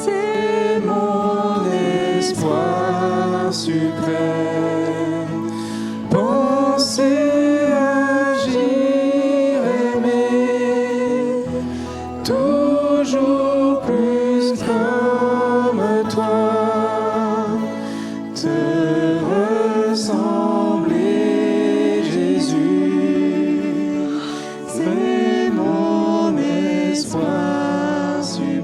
c'est mon espoir suprême. Penser, agir, aimer, toujours plus comme toi, te ressembler, Jésus, c'est mon espoir suprême.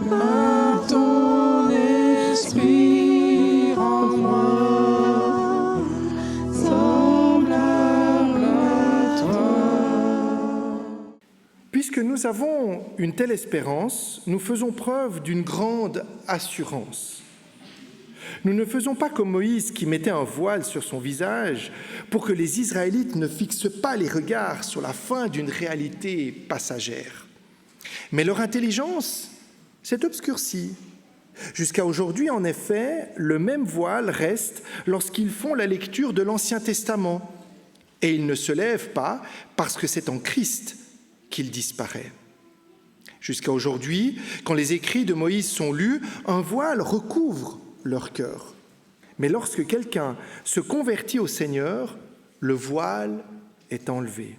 Par ton esprit en moi, semblable à toi. Puisque nous avons une telle espérance, nous faisons preuve d'une grande assurance. Nous ne faisons pas comme Moïse qui mettait un voile sur son visage pour que les Israélites ne fixent pas les regards sur la fin d'une réalité passagère. Mais leur intelligence s'est obscurcie. Jusqu'à aujourd'hui, en effet, le même voile reste lorsqu'ils font la lecture de l'Ancien Testament, et il ne se lève pas parce que c'est en Christ qu'il disparaît. Jusqu'à aujourd'hui, quand les écrits de Moïse sont lus, un voile recouvre leur cœur. Mais lorsque quelqu'un se convertit au Seigneur, le voile est enlevé.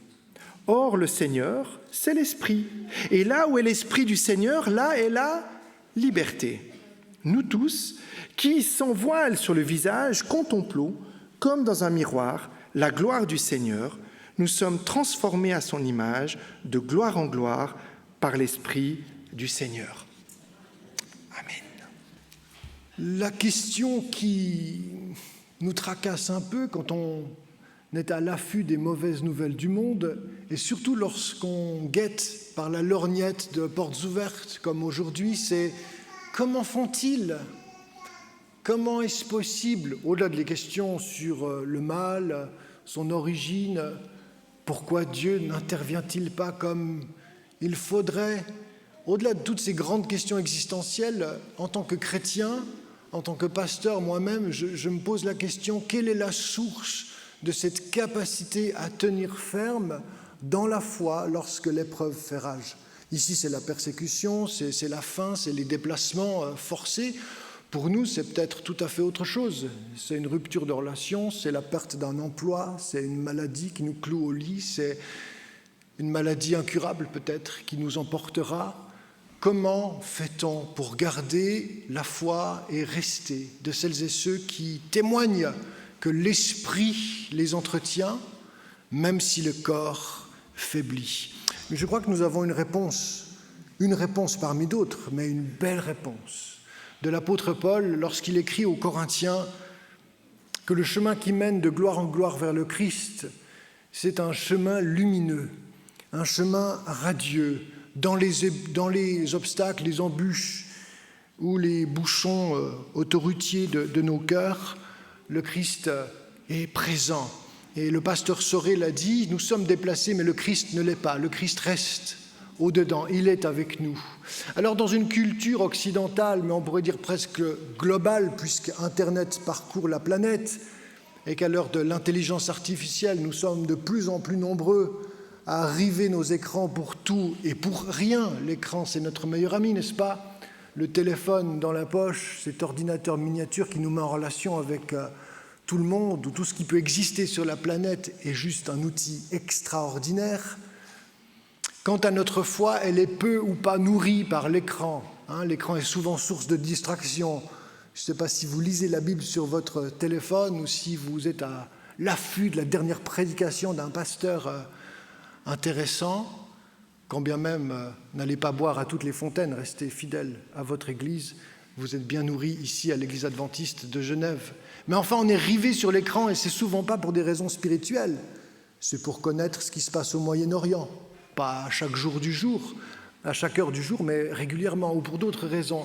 Or, le Seigneur, c'est l'Esprit. Et là où est l'Esprit du Seigneur, là est la liberté. Nous tous, qui sans voile sur le visage, contemplons, comme dans un miroir, la gloire du Seigneur, nous sommes transformés à son image, de gloire en gloire, par l'Esprit du Seigneur. Amen. La question qui nous tracasse un peu quand on est à l'affût des mauvaises nouvelles du monde, et surtout lorsqu'on guette par la lorgnette de portes ouvertes comme aujourd'hui, c'est comment font-ils ? Comment est-ce possible, au-delà des questions sur le mal, son origine, pourquoi Dieu n'intervient-il pas comme il faudrait ? Au-delà de toutes ces grandes questions existentielles, en tant que chrétien, en tant que pasteur moi-même, je me pose la question, quelle est la source de cette capacité à tenir ferme dans la foi lorsque l'épreuve fait rage ? Ici, c'est la persécution, c'est la faim, c'est les déplacements forcés. Pour nous, c'est peut-être tout à fait autre chose. C'est une rupture de relation, c'est la perte d'un emploi, c'est une maladie qui nous cloue au lit, c'est une maladie incurable peut-être qui nous emportera. Comment fait-on pour garder la foi et rester de celles et ceux qui témoignent que l'esprit les entretient, même si le corps faiblit ? Mais je crois que nous avons une réponse parmi d'autres, mais une belle réponse de l'apôtre Paul lorsqu'il écrit aux Corinthiens que le chemin qui mène de gloire en gloire vers le Christ, c'est un chemin lumineux, un chemin radieux, dans les obstacles, les embûches ou les bouchons autoroutiers de nos cœurs, le Christ est présent. Et le pasteur Soré l'a dit, nous sommes déplacés, mais le Christ ne l'est pas. Le Christ reste au-dedans, il est avec nous. Alors dans une culture occidentale, mais on pourrait dire presque globale, puisque Internet parcourt la planète, et qu'à l'heure de l'intelligence artificielle, nous sommes de plus en plus nombreux à river nos écrans pour tout et pour rien. L'écran, c'est notre meilleur ami, n'est-ce pas ? Le téléphone dans la poche, cet ordinateur miniature qui nous met en relation avec tout le monde, ou tout ce qui peut exister sur la planète est juste un outil extraordinaire. Quant à notre foi, elle est peu ou pas nourrie par l'écran. L'écran est souvent source de distraction. Je ne sais pas si vous lisez la Bible sur votre téléphone ou si vous êtes à l'affût de la dernière prédication d'un pasteur intéressant. Quand bien même n'allez pas boire à toutes les fontaines, restez fidèles à votre église. Vous êtes bien nourris ici à l'église adventiste de Genève. Mais enfin, on est rivé sur l'écran et c'est souvent pas pour des raisons spirituelles. C'est pour connaître ce qui se passe au Moyen-Orient. Pas à chaque jour du jour, à chaque heure du jour, mais régulièrement ou pour d'autres raisons.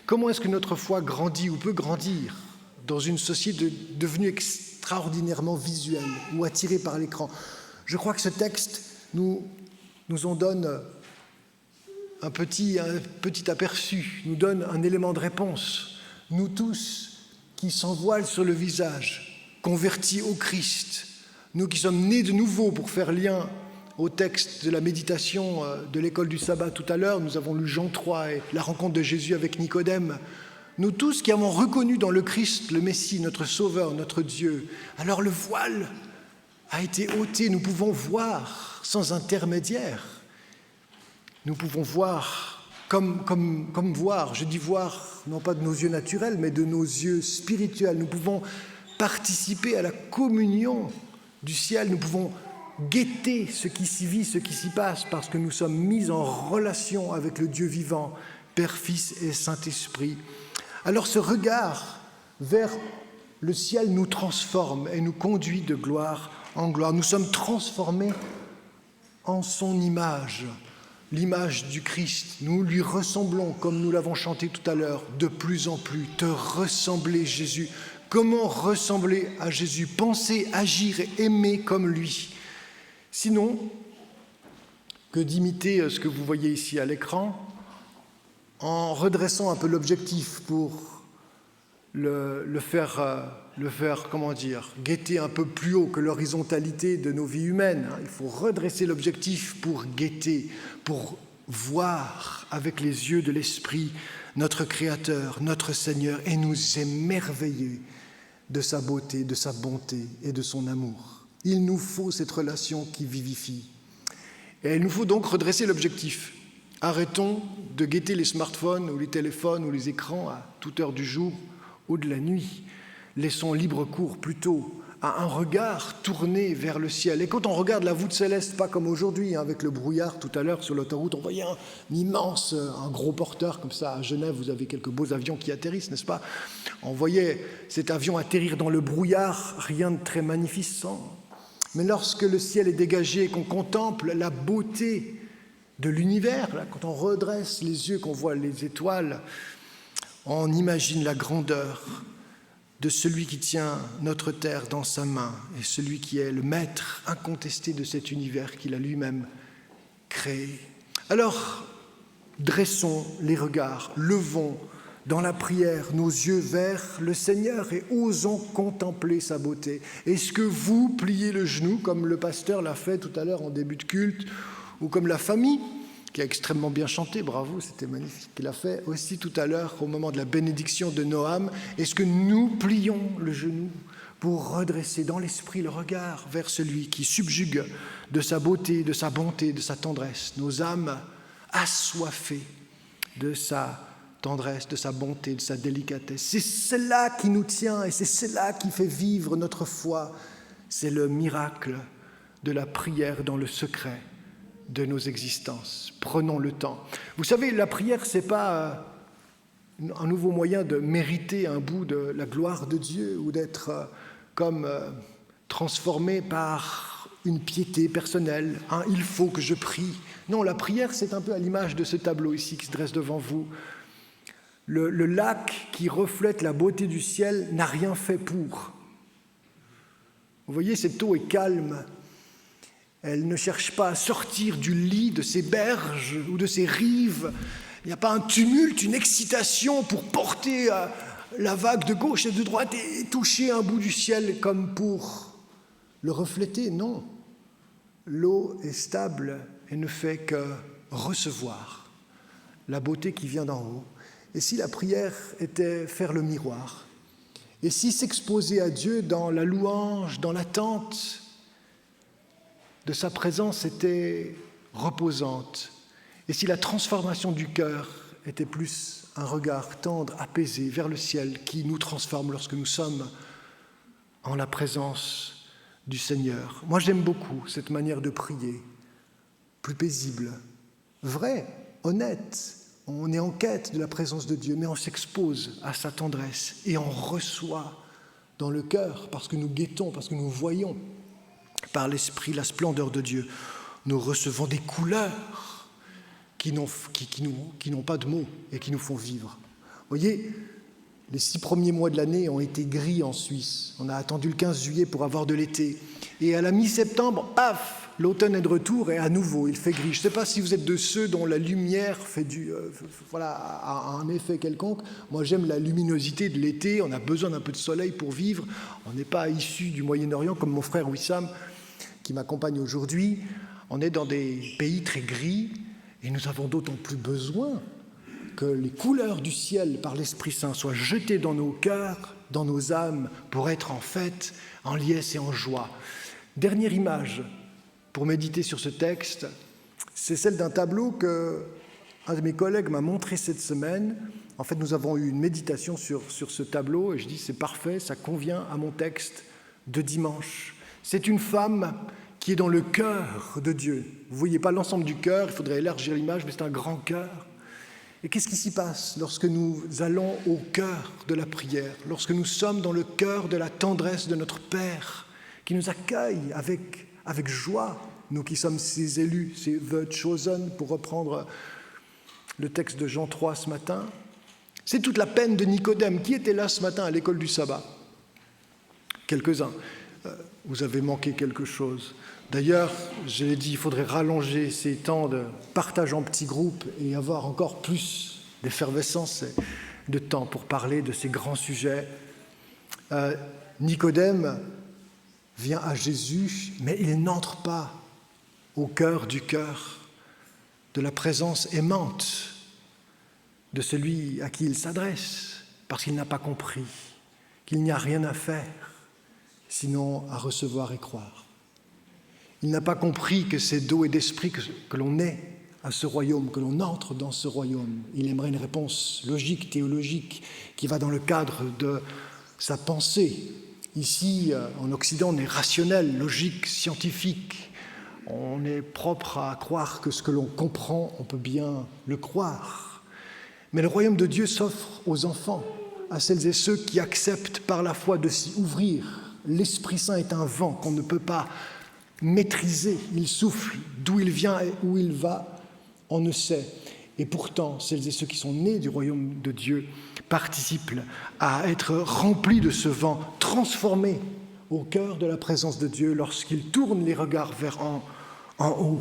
Comment est-ce que notre foi grandit ou peut grandir dans une société devenue extraordinairement visuelle ou attirée par l'écran ? Je crois que ce texte nous en donne un petit aperçu, nous donne un élément de réponse. Nous tous qui sans voile sur le visage, convertis au Christ, nous qui sommes nés de nouveau pour faire lien au texte de la méditation de l'école du sabbat tout à l'heure, nous avons lu Jean 3 et la rencontre de Jésus avec Nicodème. Nous tous qui avons reconnu dans le Christ le Messie, notre Sauveur, notre Dieu, alors le voile a été ôté, nous pouvons voir sans intermédiaire. Nous pouvons voir comme voir, je dis voir, non pas de nos yeux naturels, mais de nos yeux spirituels. Nous pouvons participer à la communion du ciel, nous pouvons guetter ce qui s'y vit, ce qui s'y passe, parce que nous sommes mis en relation avec le Dieu vivant, Père, Fils et Saint-Esprit. Alors ce regard vers le ciel nous transforme et nous conduit de gloire en gloire. Nous sommes transformés en son image, l'image du Christ. Nous lui ressemblons, comme nous l'avons chanté tout à l'heure, de plus en plus. Te ressembler, Jésus. Comment ressembler à Jésus? Penser, agir et aimer comme lui. Sinon, que d'imiter ce que vous voyez ici à l'écran, en redressant un peu l'objectif pour le faire, comment dire, guetter un peu plus haut que l'horizontalité de nos vies humaines. Il faut redresser l'objectif pour guetter, pour voir avec les yeux de l'Esprit notre Créateur, notre Seigneur, et nous émerveiller de sa beauté, de sa bonté et de son amour. Il nous faut cette relation qui vivifie. Et il nous faut donc redresser l'objectif. Arrêtons de guetter les smartphones ou les téléphones ou les écrans à toute heure du jour ou de la nuit. Laissons libre cours plutôt à un regard tourné vers le ciel. Et quand on regarde la voûte céleste, pas comme aujourd'hui, avec le brouillard tout à l'heure sur l'autoroute, on voyait un gros porteur comme ça. À Genève, vous avez quelques beaux avions qui atterrissent, n'est-ce pas? On voyait cet avion atterrir dans le brouillard, rien de très magnificent. Mais lorsque le ciel est dégagé et qu'on contemple la beauté de l'univers, là, quand on redresse les yeux, qu'on voit les étoiles, on imagine la grandeur de celui qui tient notre terre dans sa main et celui qui est le maître incontesté de cet univers qu'il a lui-même créé. Alors, dressons les regards, levons dans la prière nos yeux vers le Seigneur et osons contempler sa beauté. Est-ce que vous pliez le genou comme le pasteur l'a fait tout à l'heure en début de culte, ou comme la famille qui a extrêmement bien chanté, bravo, c'était magnifique, qu'il a fait aussi tout à l'heure au moment de la bénédiction de Noam? Est-ce que nous plions le genou pour redresser dans l'esprit le regard vers celui qui subjugue de sa beauté, de sa bonté, de sa tendresse, nos âmes assoiffées de sa tendresse, de sa bonté, de sa délicatesse? C'est cela qui nous tient et c'est cela qui fait vivre notre foi. C'est le miracle de la prière dans le secret de nos existences. Prenons le temps. Vous savez, la prière, ce n'est pas un nouveau moyen de mériter un bout de la gloire de Dieu ou d'être transformé par une piété personnelle. Il faut que je prie. Non, la prière, c'est un peu à l'image de ce tableau ici qui se dresse devant vous. Le lac qui reflète la beauté du ciel n'a rien fait pour. Vous voyez, cette eau est calme. Elle ne cherche pas à sortir du lit de ses berges ou de ses rives. Il n'y a pas un tumulte, une excitation pour porter la vague de gauche et de droite et toucher un bout du ciel comme pour le refléter. Non, l'eau est stable et ne fait que recevoir la beauté qui vient d'en haut. Et si la prière était faire le miroir, et si s'exposer à Dieu dans la louange, dans l'attente de sa présence était reposante, et si la transformation du cœur était plus un regard tendre, apaisé vers le ciel qui nous transforme lorsque nous sommes en la présence du Seigneur. Moi, j'aime beaucoup cette manière de prier, plus paisible, vraie, honnête. On est en quête de la présence de Dieu, mais on s'expose à sa tendresse et on reçoit dans le cœur, parce que nous guettons, parce que nous voyons par l'Esprit la splendeur de Dieu. Nous recevons des couleurs qui n'ont pas de mots et qui nous font vivre. Vous voyez, les 6 premiers mois de l'année ont été gris en Suisse. On a attendu le 15 juillet pour avoir de l'été. Et à la mi-septembre, paf, l'automne est de retour et à nouveau, il fait gris. Je ne sais pas si vous êtes de ceux dont la lumière fait a un effet quelconque. Moi, j'aime la luminosité de l'été. On a besoin d'un peu de soleil pour vivre. On n'est pas issu du Moyen-Orient comme mon frère Wissam, qui m'accompagne aujourd'hui. On est dans des pays très gris et nous avons d'autant plus besoin que les couleurs du ciel par l'Esprit Saint soient jetées dans nos cœurs, dans nos âmes, pour être en fête, en liesse et en joie. Dernière image pour méditer sur ce texte, c'est celle d'un tableau que un de mes collègues m'a montré cette semaine. En fait, nous avons eu une méditation sur ce tableau et je dis c'est parfait, ça convient à mon texte de dimanche. C'est une femme qui est dans le cœur de Dieu. Vous ne voyez pas l'ensemble du cœur, il faudrait élargir l'image, mais c'est un grand cœur. Et qu'est-ce qui s'y passe lorsque nous allons au cœur de la prière, lorsque nous sommes dans le cœur de la tendresse de notre Père, qui nous accueille avec joie, nous qui sommes ses élus, ses the chosen, pour reprendre le texte de Jean 3 ce matin. C'est toute la peine de Nicodème. Qui était là ce matin à l'école du sabbat? Quelques-uns. Vous avez manqué quelque chose. D'ailleurs, je l'ai dit, il faudrait rallonger ces temps de partage en petits groupes et avoir encore plus d'effervescence et de temps pour parler de ces grands sujets. Nicodème vient à Jésus, mais il n'entre pas au cœur du cœur de la présence aimante de celui à qui il s'adresse, parce qu'il n'a pas compris qu'il n'y a rien à faire, sinon à recevoir et croire. Il n'a pas compris que c'est d'eau et d'esprit que l'on est à ce royaume, que l'on entre dans ce royaume. Il aimerait une réponse logique, théologique, qui va dans le cadre de sa pensée. Ici, en Occident, on est rationnel, logique, scientifique. On est propre à croire que ce que l'on comprend, on peut bien le croire. Mais le royaume de Dieu s'offre aux enfants, à celles et ceux qui acceptent par la foi de s'y ouvrir. L'Esprit Saint est un vent qu'on ne peut pas maîtriser. Il souffle, d'où il vient et où il va, on ne sait. Et pourtant, celles et ceux qui sont nés du royaume de Dieu participent à être remplis de ce vent, transformés au cœur de la présence de Dieu lorsqu'ils tournent les regards vers en haut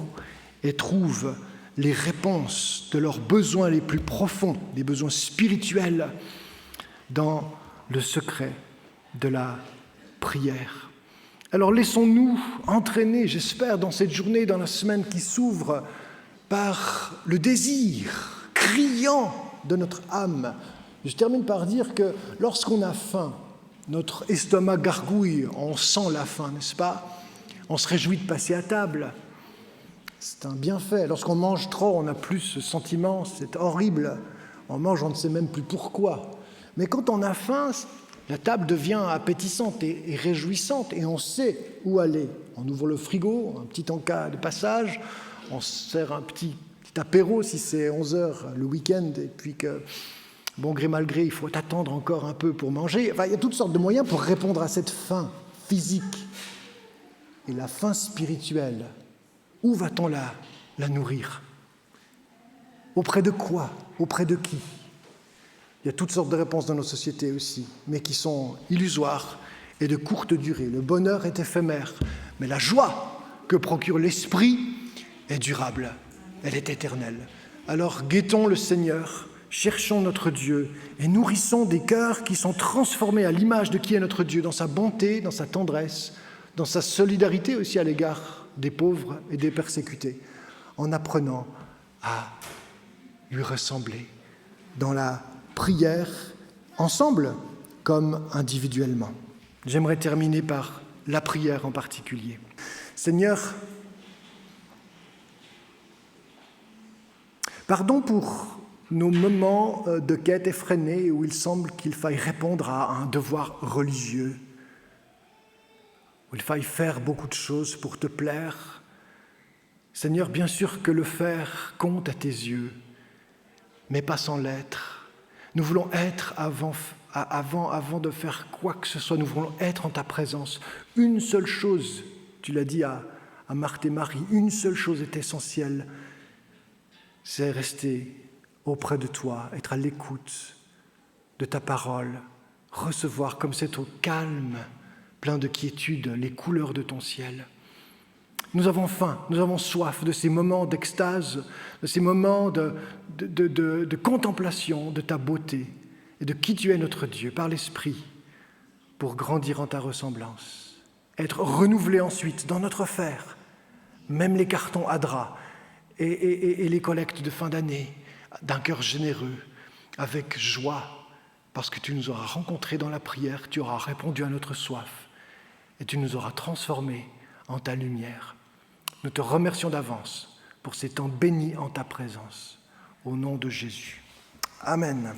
et trouvent les réponses de leurs besoins les plus profonds, des besoins spirituels, dans le secret de la prière. Alors laissons-nous entraîner, j'espère, dans cette journée, dans la semaine qui s'ouvre, par le désir criant de notre âme. Je termine par dire que lorsqu'on a faim, notre estomac gargouille, on sent la faim, n'est-ce pas? On se réjouit de passer à table. C'est un bienfait. Lorsqu'on mange trop, on n'a plus ce sentiment, c'est horrible. On mange, on ne sait même plus pourquoi. Mais quand on a faim, la table devient appétissante et réjouissante et on sait où aller. On ouvre le frigo, un petit encas de passage, on se sert un petit apéro si c'est 11h le week-end et puis que, bon gré mal gré, il faut attendre encore un peu pour manger. Enfin, il y a toutes sortes de moyens pour répondre à cette faim physique. Et la faim spirituelle, où va-t-on la nourrir? Auprès de quoi? Auprès de qui? Il y a toutes sortes de réponses dans nos sociétés aussi, mais qui sont illusoires et de courte durée. Le bonheur est éphémère, mais la joie que procure l'esprit est durable, elle est éternelle. Alors guettons le Seigneur, cherchons notre Dieu et nourrissons des cœurs qui sont transformés à l'image de qui est notre Dieu, dans sa bonté, dans sa tendresse, dans sa solidarité aussi à l'égard des pauvres et des persécutés, en apprenant à lui ressembler dans la prière, ensemble comme individuellement. J'aimerais terminer par la prière en particulier. Seigneur, pardon pour nos moments de quête effrénée où il semble qu'il faille répondre à un devoir religieux, où il faille faire beaucoup de choses pour te plaire. Seigneur, bien sûr que le faire compte à tes yeux, mais pas sans l'être. Nous voulons être avant de faire quoi que ce soit, nous voulons être en ta présence. Une seule chose, tu l'as dit à Marthe et Marie, une seule chose est essentielle, c'est rester auprès de toi, être à l'écoute de ta parole, recevoir comme c'est au calme, plein de quiétude, les couleurs de ton ciel. Nous avons faim, nous avons soif de ces moments d'extase, de ces moments de contemplation de ta beauté et de qui tu es notre Dieu par l'Esprit pour grandir en ta ressemblance, être renouvelés ensuite dans notre faire même les cartons ADRA et les collectes de fin d'année, d'un cœur généreux, avec joie, parce que tu nous auras rencontrés dans la prière, tu auras répondu à notre soif et tu nous auras transformés en ta lumière. Nous te remercions d'avance pour ces temps bénis en ta présence. Au nom de Jésus. Amen. Amen.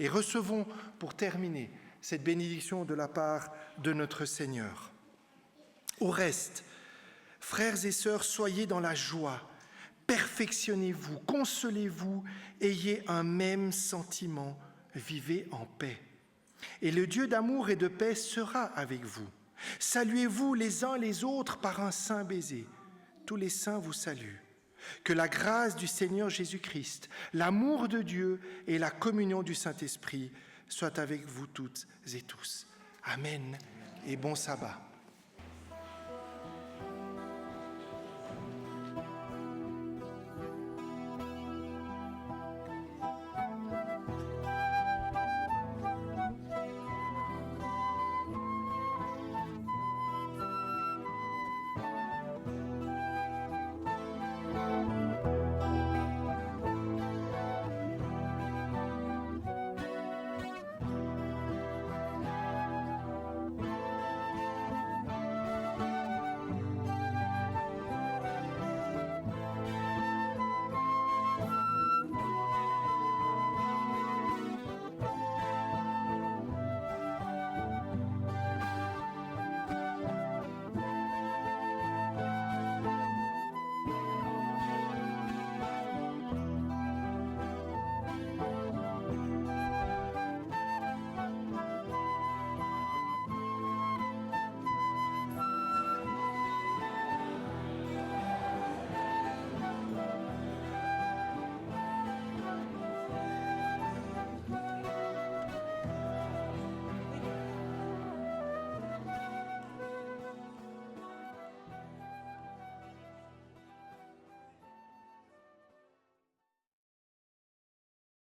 Et recevons, pour terminer, cette bénédiction de la part de notre Seigneur. Au reste, frères et sœurs, soyez dans la joie, perfectionnez-vous, consolez-vous, ayez un même sentiment, vivez en paix. Et le Dieu d'amour et de paix sera avec vous. Saluez-vous les uns les autres par un saint baiser. Tous les saints vous saluent. Que la grâce du Seigneur Jésus-Christ, l'amour de Dieu et la communion du Saint-Esprit soient avec vous toutes et tous. Amen et bon sabbat.